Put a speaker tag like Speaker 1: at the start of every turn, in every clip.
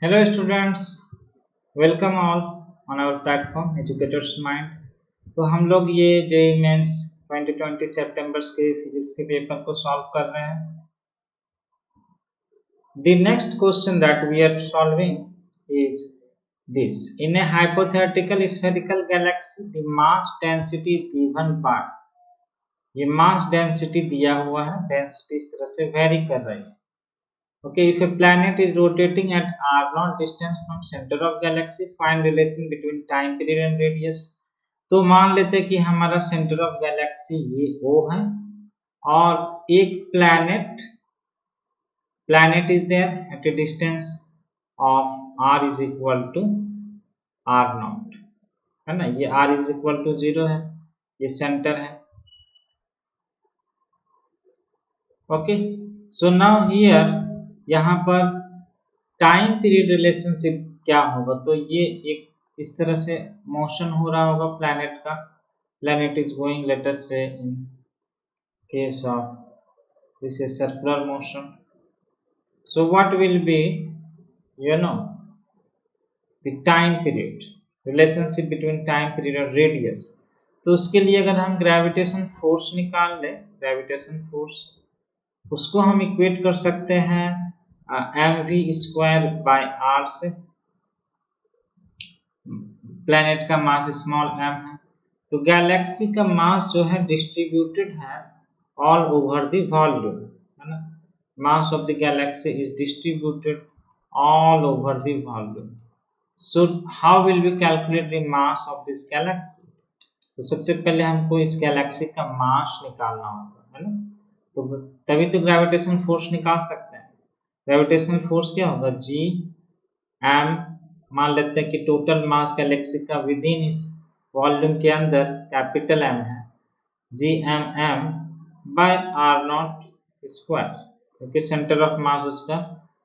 Speaker 1: Hello students, welcome all on our platform Educators Mind। तो हम लोग ये जेई मेंस 2020 सितंबर के फिजिक्स के पेपर को सॉल्व कर रहे हैं। The next question that we are solving is this: in a hypothetical spherical galaxy, the mass density is given by। ये मास डेंसिटी दिया हुआ है, डेंसिटी इस तरह से वेरी कर रही है। Okay, if a planet is rotating at r0 distance from center of galaxy, find relation between time period and radius। तो मान लेते हैं कि हमारा सेंटर ऑफ गैलेक्सी ये O है और एक planet is there at a distance of r is equal to r0, है ना। ये r is equal to 0 है, ये सेंटर है। ओके, सो नाउ हियर यहाँ पर टाइम पीरियड रिलेशनशिप क्या होगा, तो ये एक इस तरह से मोशन हो रहा होगा प्लैनेट का। Planet is going, let us say in case of this is circular motion. So what will be the time period relationship between time period और रेडियस। तो उसके लिए अगर हम ग्रेविटेशन फोर्स निकाल लें, ग्रेविटेशन फोर्स उसको हम इक्वेट कर सकते हैं mv² बाय r से। प्लैनेट का मास स्मॉल m है, तो गैलेक्सी का मास जो है डिस्ट्रीब्यूटेड है ऑल ओवर द वॉल्यूम, है ना। Mass of the galaxy is distributed all over the volume. So how will we calculate the mass of this galaxy? तो सबसे पहले हमको इस गैलेक्सी का मास निकालना होगा, है ना। तो तभी तो ग्रेविटेशन फोर्स निकाल सकते हैं। ग्रेविटेशनल फोर्स क्या होगा? जी एम, मान लेते हैं कि टोटल मास गैलेक्सी का विद इन इस वॉल्यूम के अंदर कैपिटल एम है, G M M by R nought square, क्योंकि सेंटर ऑफ मास उसका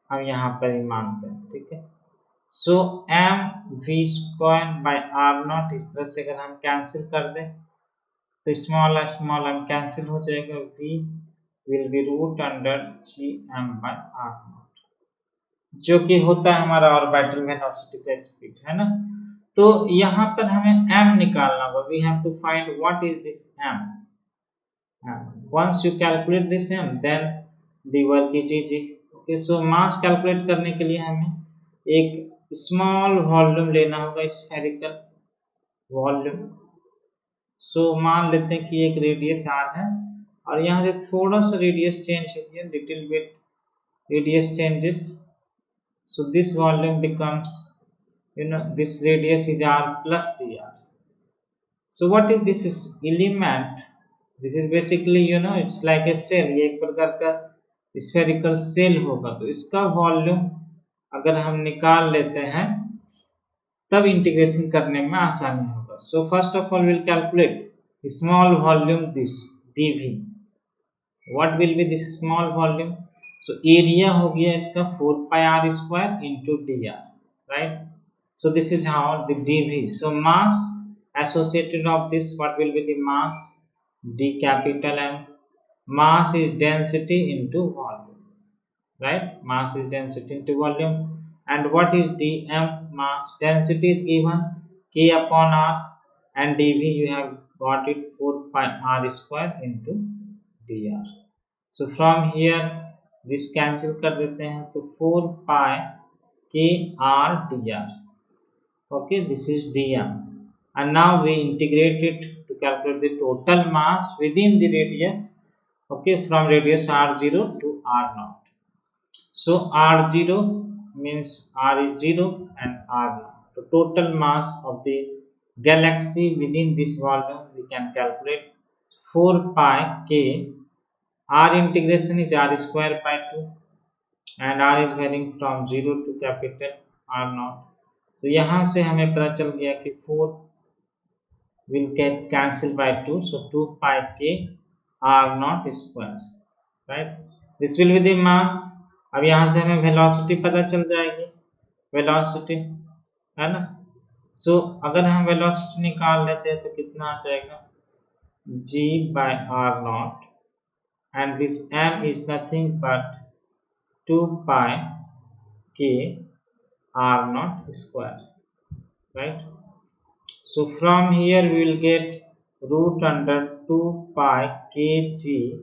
Speaker 1: हम यहाँ पर ही मानते हैं, ठीक है। So M V square by R nought, इस तरह से अगर हम कैंसिल कर दें तो स्मॉल एम कैंसिल हो जाएगा, we will be root under G M by R not, जो कि होता है हमारा ऑर्बिटल वेलोसिटी का स्पीड, है ना। तो यहाँ पर हमें m निकालना होगा। We have to find what is this m। Once you calculate this m, then the work is easy. Okay, so mass calculate करने के लिए हमें एक स्मॉल वॉल्यूम लेना होगा, स्फेरिकल वॉल्यूम। सो मान लेते हैं कि एक रेडियस r है और यहाँ से थोड़ा सा रेडियस चेंज हो गया, little bit radius changes. So this volume becomes, this radius is r plus dr. So what is this element? This is basically, it's like a cell। ये एक प्रकार का spherical cell होगा, तो इसका वॉल्यूम अगर हम निकाल लेते हैं तब इंटीग्रेशन करने में आसानी होगा। So first of all we'll calculate small volume this dv। What will be this small volume? So area हो गया इसका 4 pi r square into dr, right? So this is how the dv। So mass associated of this, what will be the mass? D capital M। Mass is density into volume, right? Mass is density into volume। And what is dm? Mass density is given k upon r, and dv you have got it 4 pi r square into dr। So from here this cancel कर देते हैं, तो 4 pi k r dr। Okay, this is dm, and now we integrate it to calculate the total mass within the radius, okay, from radius r0 to r0। So r0 means r is 0 and r0, the total mass of the galaxy within this volume we can calculate 4 pi k r integration is r square by 2, and r is varying from 0 to capital R naught। तो यहाँ से हमें पता चल गया कि 4 will get cancelled by 2, so 2 pi k r naught square, right? This will be the mass। अब यहाँ से हमें वेलोसिटी पता चल जाएगी, वेलोसिटी, है ना। सो अगर हम वेलोसिटी निकाल लेते हैं तो कितना आ जाएगा? g by r naught, and this m is nothing but 2 pi k r naught square, right? So from here we will get root under 2 pi kg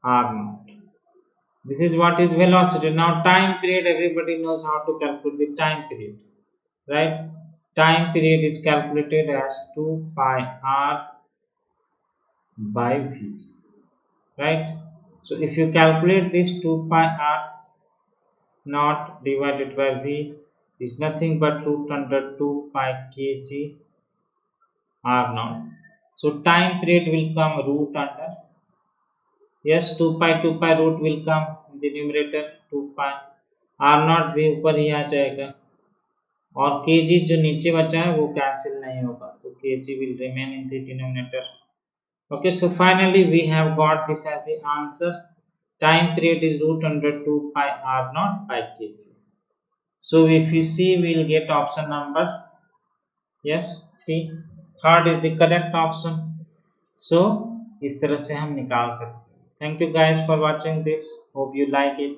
Speaker 1: r naught. This is what is velocity. Now time period, everybody knows how to calculate the time period, right? Time period is calculated as 2 pi r by v, right? So if you calculate this, 2 pi r naught divided by v is nothing but root under 2 pi kg r naught. So time period will come root under, yes, 2 pi root will come in the numerator, 2 pi r naught भी ऊपर ही आ जाएगा और kg जो नीचे बचा है वो cancel नहीं होगा, so kg will remain in the denominator. Okay, so finally we have got this as the answer. Time period is root under 2 pi r naught by kg. So if you see, we will get option number, yes, 3. Third is the correct option. So इस तरह से हम निकाल सकते हैं. Thank you guys for watching this. Hope you like it.